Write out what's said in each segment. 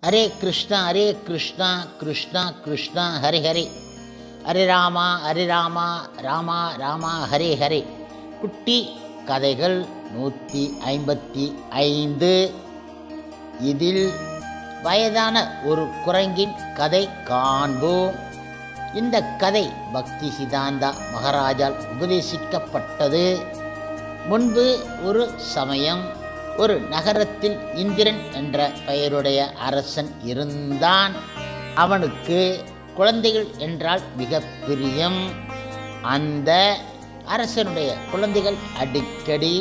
ஹரே கிருஷ்ணா கிருஷ்ணா கிருஷ்ணா ஹரி ஹரி, ஹரே ராமா ராமா ராமா ஹரே ஹரே. குட்டி கதைகள் 155. இதில் வயதான ஒரு குரங்கின் கதை காண்போம். இந்த கதை பக்தி சிதாந்தா மகாராஜால் உபதேசிக்கப்பட்டது. முன்பு ஒரு சமயம் ஒரு நகரத்தில் இந்திரன் என்ற பெயருடைய அரசன் இருந்தான். அவனுக்கு குழந்தைகள் என்றால் மிக பிரியம். அந்த அரசனுடைய குழந்தைகள் அடிக்கடி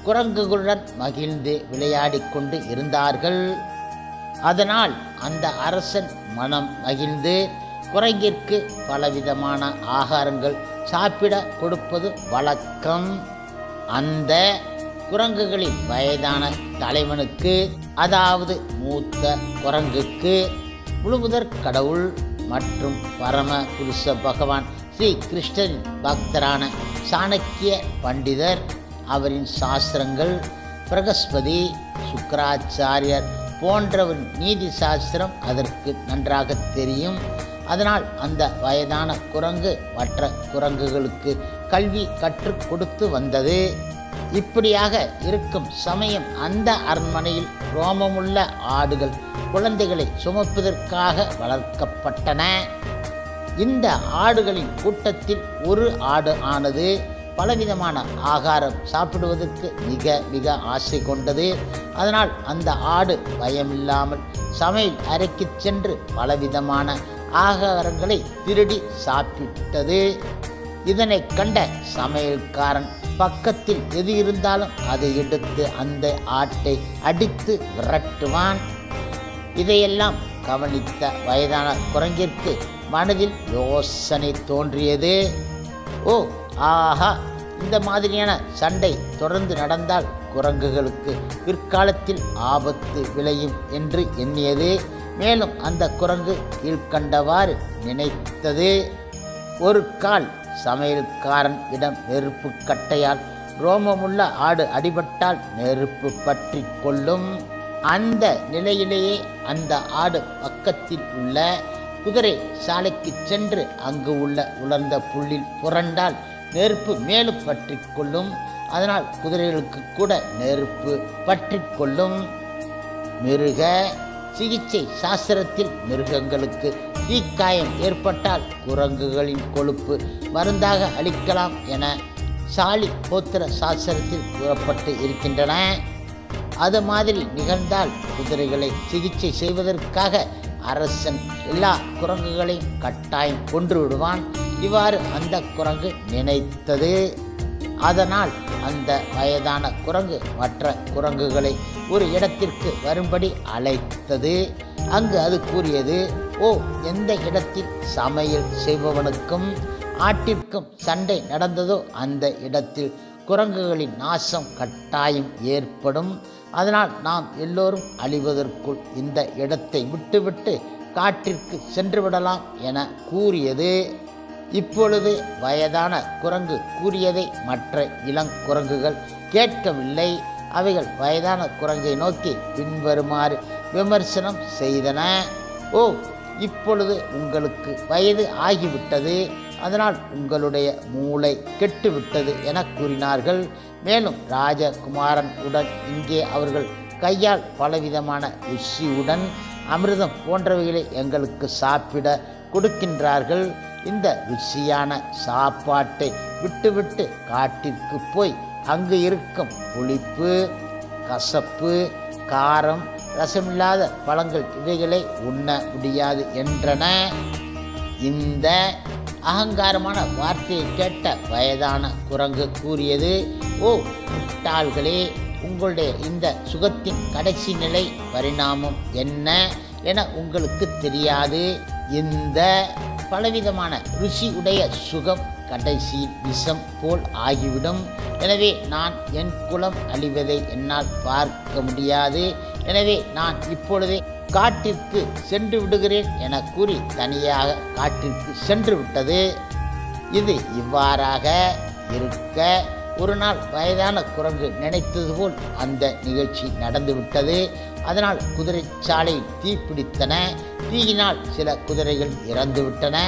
குரங்குகளுடன் மகிழ்ந்து விளையாடி கொண்டு இருந்தார்கள். அதனால் அந்த அரசன் மனம் மகிழ்ந்து குரங்கிற்கு பலவிதமான ஆகாரங்கள் சாப்பிட கொடுப்பது வழக்கம். அந்த குரங்குகளின் வயதான தலைவனுக்கு, அதாவது மூத்த குரங்குக்கு, முழுமுதற் கடவுள் மற்றும் பரம புருஷ பகவான் ஸ்ரீ கிருஷ்ணரின் பக்தரான சாணக்கிய பண்டிதர், அவரின் சாஸ்திரங்கள், பிரகஸ்பதி, சுக்கராச்சாரியர் போன்றவரின் நீதி சாஸ்திரம் அதற்கு நன்றாக தெரியும். அதனால் அந்த வயதான குரங்கு மற்ற குரங்குகளுக்கு கல்வி கற்றுக் கொடுத்து வந்தது. இப்படியாக இருக்கும் சமயம் அந்த அரண்மனையில் ரோமமுள்ள ஆடுகள் குழந்தைகளை சுமப்பதற்காக வளர்க்கப்பட்டன. இந்த ஆடுகளின் கூட்டத்தில் ஒரு ஆடு ஆனது பலவிதமான ஆகாரம் சாப்பிடுவதற்கு மிக மிக ஆசை கொண்டது. அதனால் அந்த ஆடு பயமில்லாமல் சமையல் அறைக்கு சென்று பலவிதமான ஆகாரங்களை திருடி சாப்பிட்டது. இதனை கண்ட சமையல்காரன் பக்கத்தில் எது இருந்தாலும் அதை எடுத்து அந்த ஆட்டை அடித்து விரட்டுவான். இதையெல்லாம் கவனித்த வயதான குரங்கிற்கு மனதில் யோசனை தோன்றியது. ஓ ஆஹா, இந்த மாதிரியான சண்டை தொடர்ந்து நடந்தால் குரங்குகளுக்கு பிற்காலத்தில் ஆபத்து விளையும் என்று எண்ணியது. மேலும் அந்த குரங்கு கீழ்கண்டவாறு நினைத்தது. ஒரு கால் சமையல்காரன் இடம் நெருப்பு கட்டையால் ரோமமுள்ள ஆடு அடிபட்டால் நெருப்பு பற்றி கொள்ளும். அந்த நிலையிலேயே அந்த ஆடு பக்கத்தில் உள்ள குதிரை சாலைக்கு சென்று அங்கு உள்ள உலர்ந்த புல்லில் புரண்டால் நெருப்பு மேலும் பற்றி கொள்ளும். அதனால் குதிரைகளுக்கு கூட நெருப்பு பற்றி கொள்ளும். மிருக சிகிச்சை சாஸ்திரத்தில் மிருகங்களுக்கு தீக்காயம் ஏற்பட்டால் குரங்குகளின் கொழுப்பு மருந்தாக அளிக்கலாம் என சாலி போத்திர சாஸ்திரத்தில் கூறப்பட்டு இருக்கின்றன. அது மாதிரி நிகழ்ந்தால் குதிரைகளை சிகிச்சை செய்வதற்காக அரசன் எல்லா குரங்குகளையும் கட்டாயம் கொன்று விடுவான். இவ்வாறு அந்த குரங்கு நினைத்தது. அதனால் அந்த வயதான குரங்கு மற்ற குரங்குகளை ஒரு இடத்திற்கு வரும்படி அழைத்தது. அங்கு அது கூறியது, ஓ, எந்த இடத்தில் சமையல் செய்பவனுக்கும் ஆட்டிற்கும் சண்டை நடந்ததோ அந்த இடத்தில் குரங்குகளின் நாசம் கட்டாயம் ஏற்படும். அதனால் நாம் எல்லோரும் அழிவதற்குள் இந்த இடத்தை விட்டுவிட்டு காட்டிற்கு சென்று விடலாம் என கூறியது. இப்பொழுது வயதான குரங்கு கூறியதை மற்ற இளங்குரங்குகள் கேட்கவில்லை. அவைகள் வயதான குரங்கை நோக்கி பின்வருமாறு விமர்சனம் செய்தன. ஓ, இப்பொழுது உங்களுக்கு வயது ஆகிவிட்டது, அதனால் உங்களுடைய மூளை கெட்டுவிட்டது என கூறினார்கள். மேலும் ராஜகுமாரன் உடன் இங்கே அவர்கள் கையால் பலவிதமான ருசியுடன் அமிர்தம் போன்றவைகளை எங்களுக்கு சாப்பிட கொடுக்கின்றார்கள். இந்த ருசியான சாப்பாட்டை விட்டுவிட்டு காட்டிற்கு போய் அங்கு இருக்கும் புளிப்பு, கசப்பு, காரம், ரசமில்லாத பழங்கள் இவைகளை உண்ண முடியாது என்றன. இந்த அகங்காரமான வார்த்தையை கேட்ட வயதான குரங்கு கூறியது, ஓ முட்டாள்களே, உங்களுடைய இந்த சுகத்தின் கடைசி நிலை பரிணாமம் என்ன என உங்களுக்கு தெரியாது. இந்த பலவிதமான ருசி உடைய சுகம் கடைசியில் விஷம் போல் ஆகிவிடும். எனவே நான் என் குலம் அழிவதை என்னால் பார்க்க முடியாது. எனவே நான் இப்பொழுதே காட்டிற்கு சென்று விடுகிறேன் என கூறி தனியாக காட்டிற்கு சென்று விட்டது. இது இவ்வாறாக இருக்க ஒரு நாள் வயதான குரங்கு நினைத்தது போல் அந்த நிகழ்ச்சி நடந்துவிட்டது. அதனால் குதிரை சாலையில் தீப்பிடித்தன. தீயினால் சில குதிரைகள் இறந்துவிட்டன.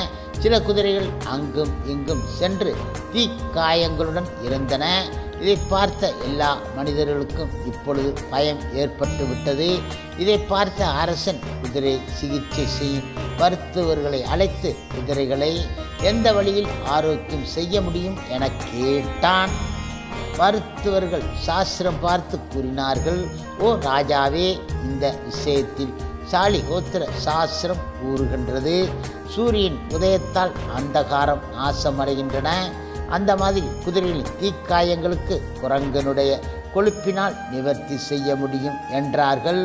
சில குதிரைகள் அங்கும் இங்கும் சென்று தீக்காயங்களுடன் இருந்தன. இதை பார்த்த எல்லா மனிதர்களுக்கும் இப்பொழுது பயம் ஏற்பட்டு விட்டது. இதை பார்த்த அரசன் குதிரை சிகிச்சை செய்யும் மருத்துவர்களை அழைத்து குதிரைகளை எந்த வழியில் ஆரோக்கியம் செய்ய முடியும் என கேட்டான். மருத்துவர்கள் சாஸ்திரம் பார்த்து கூறினார்கள், ஓ ராஜாவே, இந்த விஷயத்தில் சாலிஹோத்திர சாஸ்திரம் கூறுகின்றது, சூரியன் உதயத்தால் அந்தகாரம் நாசமடைகின்றன. அந்த மாதிரி குதிரையின் தீக்காயங்களுக்கு குரங்கனுடைய கொழுப்பினால் நிவர்த்தி செய்ய முடியும் என்றார்கள்.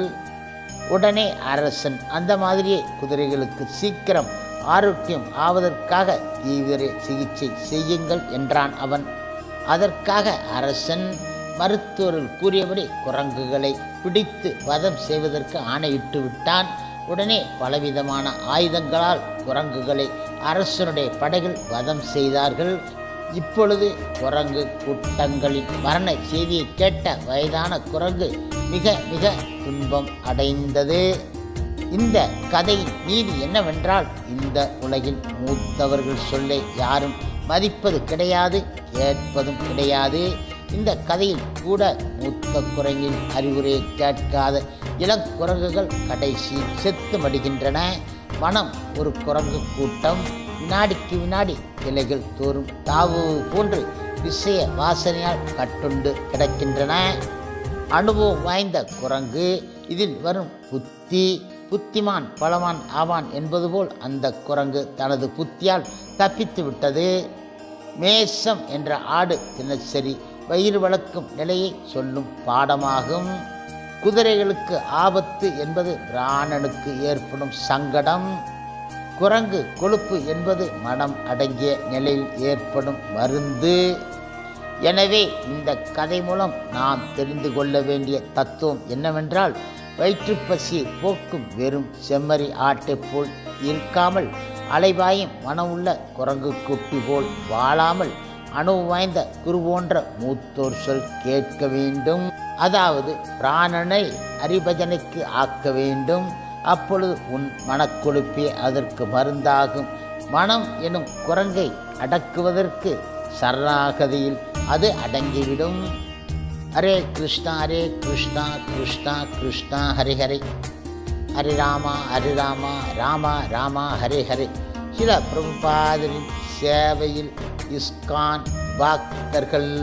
உடனே அரசன் அந்த மாதிரியே குதிரைகளுக்கு சீக்கிரம் ஆரோக்கியம் ஆவதற்காக தீவிர சிகிச்சை செய்யுங்கள் என்றான் அவன். அதற்காக அரசன் மருத்துவர்கள் கூறியபடி குரங்குகளை பிடித்து வதம் செய்வதற்கு ஆணையிட்டு விட்டான். உடனே பலவிதமான ஆயுதங்களால் குரங்குகளை அரசனுடைய படைகள் வதம் செய்தார்கள். இப்பொழுது குரங்கு கூட்டங்களின் மரண செய்தியை கேட்ட வயதான குரங்கு மிக மிக துன்பம் அடைந்தது. இந்த கதையின் நீதி என்னவென்றால், இந்த உலகில் மூத்தவர்கள் சொல்லை யாரும் மதிப்பது கிடையாது, கேட்பதும் கிடையாது. இந்த கதையில் கூட மூத்த குரங்கின் அறிவுரையை கேட்காத இளங்குரங்குகள் கடைசி செத்து மடிகின்றன. மனம் ஒரு குரங்கு கூட்டம் வினாடிக்கு வினாடி கிளைகள் தோறும் தாவுவது போன்று விஷய வாசனையால் கட்டுண்டு கிடக்கின்றன. அனுபவம் வாய்ந்த குரங்கு இதில் வரும் புத்திமான் பலவான் ஆவான் என்பது போல் அந்த குரங்கு தனது புத்தியால் தப்பித்து விட்டது. மேசம் என்ற ஆடு தினசரி வயிறு வளர்க்கும் நிலையை சொல்லும் பாடமாகும். குதிரைகளுக்கு ஆபத்து என்பது பிராணனுக்கு ஏற்படும் சங்கடம். குரங்கு கொழுப்பு என்பது மனம் அடங்கிய நிலையில் ஏற்படும் மருந்து. எனவே இந்த கதை மூலம் நாம் தெரிந்து கொள்ள வேண்டிய தத்துவம் என்னவென்றால், வயிற்றுப்பசியை போக்கும் வெறும் செம்மறி ஆட்டை போல் இருக்காமல், அலைபாயும் மனமுள்ள குரங்கு குட்டி போல் வாழாமல், அனுபவம் வாய்ந்த குரு போன்ற மூத்தோர் சொல் கேட்க வேண்டும். அதாவது பிராணனை அரிபஜனைக்கு ஆக்க வேண்டும். அப்பொழுது உன் மனக்கொழுப்பே அதற்கு மருந்தாகும். மனம் எனும் குரங்கை அடக்குவதற்கு சரணாகதியில் அது அடங்கிவிடும். ஹரே கிருஷ்ணா ஹரே கிருஷ்ணா கிருஷ்ணா கிருஷ்ணா ஹரே ஹரே, ஹரே ராமா ராமா ராமா ஹரே ஹரே. சில பிரபுபாதரின் சேவையில் இஸ்கான் பக்தர்கள்.